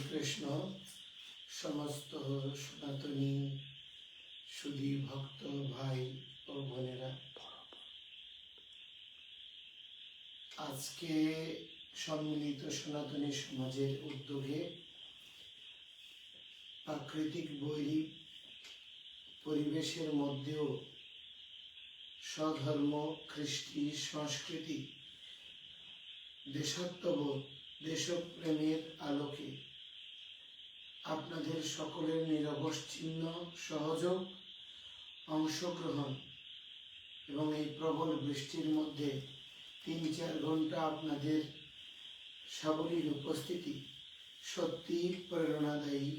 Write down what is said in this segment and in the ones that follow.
কৃষ্ণ। সমস্ত সনাতনী সুধী ভক্ত ভাই ও বোনেরা, আজকে সম্মিলিত সনাতনী সমাজের উদ্যোগে প্রাকৃতিক বৈরী পরিবেশের মধ্যেও স্বধর্ম, কৃষ্টি, সংস্কৃতি, দেশাত্মবোধ, দেশপ্রেমের আলোকে আপনাদের সকলের নিরবচ্ছিন্ন সহযোগ, অংশগ্রহণ এবং এই প্রবল বৃষ্টির মধ্যে ৩-৪ ঘন্টা আপনাদের সাবলীল উপস্থিতি সত্যি প্রেরণাদায়ী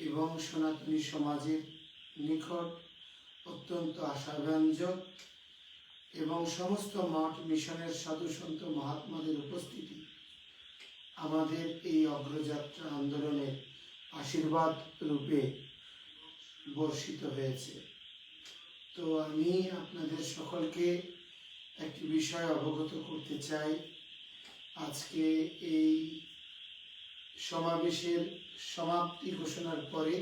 এবং সনাতনী সমাজের নিকট অত্যন্ত আশাব্যঞ্জক। এবং সমস্ত মঠ মিশনের সাধু সন্ত মহাত্মাদের উপস্থিতি আমাদের এই অগ্রযাত্রা আন্দোলনের আশীর্বাদ রূপে বর্ষিত হয়েছে। তো আমি আপনাদের সকলকে একটি বিষয় অবগত করতে চাই। আজকে এই সমাবেশের সমাপ্তি ঘোষণার পরে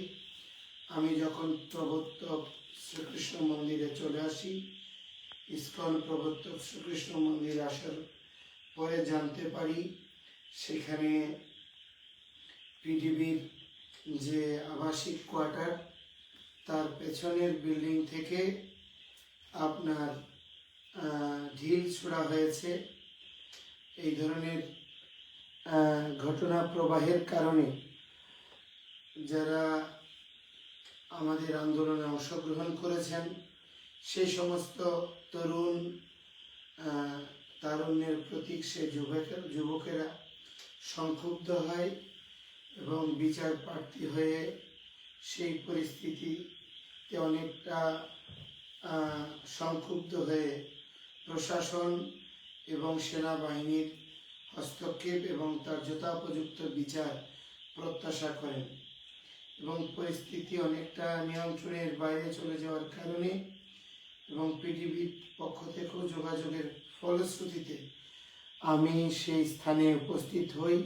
আমি যখন প্রবর্তক শ্রীকৃষ্ণ মন্দিরে চলে আসি, ইস্কন প্রবর্তক শ্রীকৃষ্ণ মন্দিরে আসার পরে জানতে পারি সেখানে পিডিবির যে আবাসিক কোয়ার্টার, তার পেছনের বিল্ডিং থেকে আপনার ঢিল ছোড়া হয়েছে। এই ধরনের ঘটনা প্রবাহের কারণে যারা আমাদের আন্দোলনে অংশগ্রহণ করেছেন সেই সমস্ত তরুণ তারুণ্যের প্রতীক সে যুবকেরা সংক্ষুব্ধ হয় এবং বিচার প্রার্থী হয়ে সেই পরিস্থিতিতে অনেকটা সংক্ষুব্ধ হয়ে প্রশাসন এবং সেনাবাহিনীর হস্তক্ষেপ এবং তার যথোপযুক্ত বিচার প্রত্যাশা করেন এবং পরিস্থিতি অনেকটা নিয়ন্ত্রণের বাইরে চলে যাওয়ার কারণে এবং পিডিবির পক্ষ থেকেও যোগাযোগের ফলশ্রুতিতে আমি সেই স্থানে উপস্থিত হই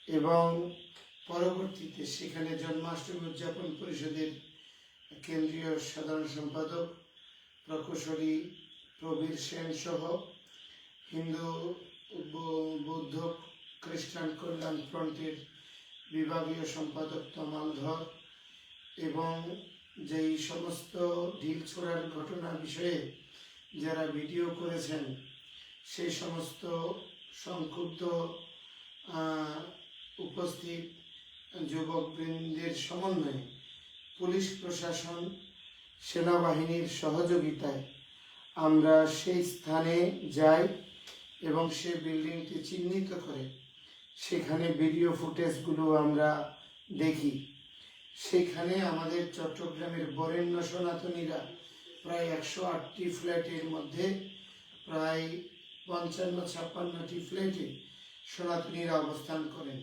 এবং পরবর্তীতে সেখানে জন্মাষ্টমী উদযাপন পরিষদের কেন্দ্রীয় সাধারণ সম্পাদক প্রকৌশলী প্রবীর সেন সহ হিন্দু, বৌদ্ধ, খ্রিস্টান কল্যাণ ফ্রন্টের বিভাগীয় সম্পাদক তমাল ধর এবং যেই সমস্ত ঢিল ছোড়ার ঘটনা বিষয়ে যারা ভিডিও করেছেন সেই সমস্ত সংক্ষুব্ধ উপস্থিত যুবকবৃন্দের সমন্বয়ে পুলিশ প্রশাসন, সেনাবাহিনীর সহযোগিতায় আমরা সেই স্থানে যাই এবং সে বিল্ডিংটি চিহ্নিত করে সেখানে ভিডিও ফুটেজগুলো আমরা দেখি। সেখানে আমাদের চট্টগ্রামের বরেণ্য সনাতনীরা প্রায় 108টি ফ্ল্যাটের মধ্যে প্রায় 55-56টি ফ্ল্যাটে সনাতনীরা অবস্থান করেন।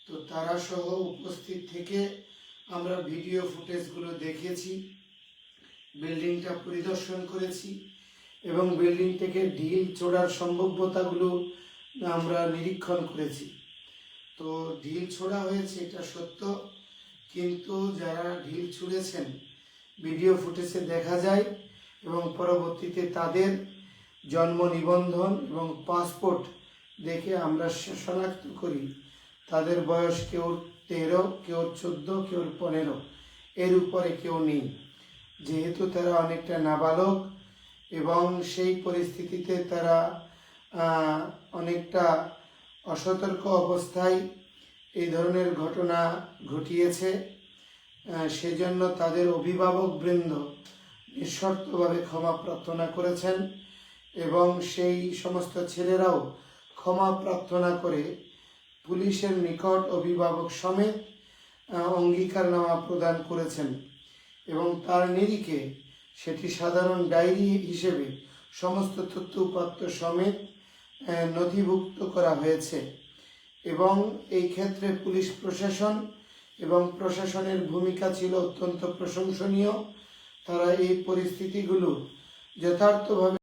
তো তারা সহ উপস্থিত থেকে আমরা ভিডিও ফুটেজগুলো দেখেছি, বিল্ডিংটা পরিদর্শন করেছি এবং বিল্ডিং থেকে ঢিল ছোড়ার সম্ভাব্যতাগুলো আমরা নিরীক্ষণ করেছি। তো ঢিল ছোড়া হয়েছে এটা সত্য, কিন্তু যারা ঢিল ছুঁড়েছেন ভিডিও ফুটেজে দেখা যায় এবং পরবর্তীতে তাদের জন্ম নিবন্ধন এবং পাসপোর্ট দেখে আমরা শনাক্ত করি তাদের বয়স কেউ 13, কেউ 14, কেউ 15, এর উপরে কেউ নেই। যেহেতু তারা অনেকটা নাবালক এবং সেই পরিস্থিতিতে তারা অনেকটা অসতর্ক অবস্থায় এই ধরনের ঘটনা ঘটিয়েছে, সেজন্য তাদের অভিভাবকবৃন্দ নিঃশর্তভাবে ক্ষমা প্রার্থনা করেছেন এবং সেই সমস্ত ছেলেরাও ক্ষমা প্রার্থনা করে পুলিশের নিকট অভিভাবক সমেত অঙ্গীকারনামা প্রদান করেছেন এবং তার নিরিখে সেটি সাধারণ ডায়েরি হিসেবে সমস্ত তথ্য উপাত্ত সমেত নথিভুক্ত করা হয়েছে। এবং এই ক্ষেত্রে পুলিশ প্রশাসন এবং প্রশাসনের ভূমিকা ছিল অত্যন্ত প্রশংসনীয়। তারা এই পরিস্থিতিগুলো যথার্থভাবে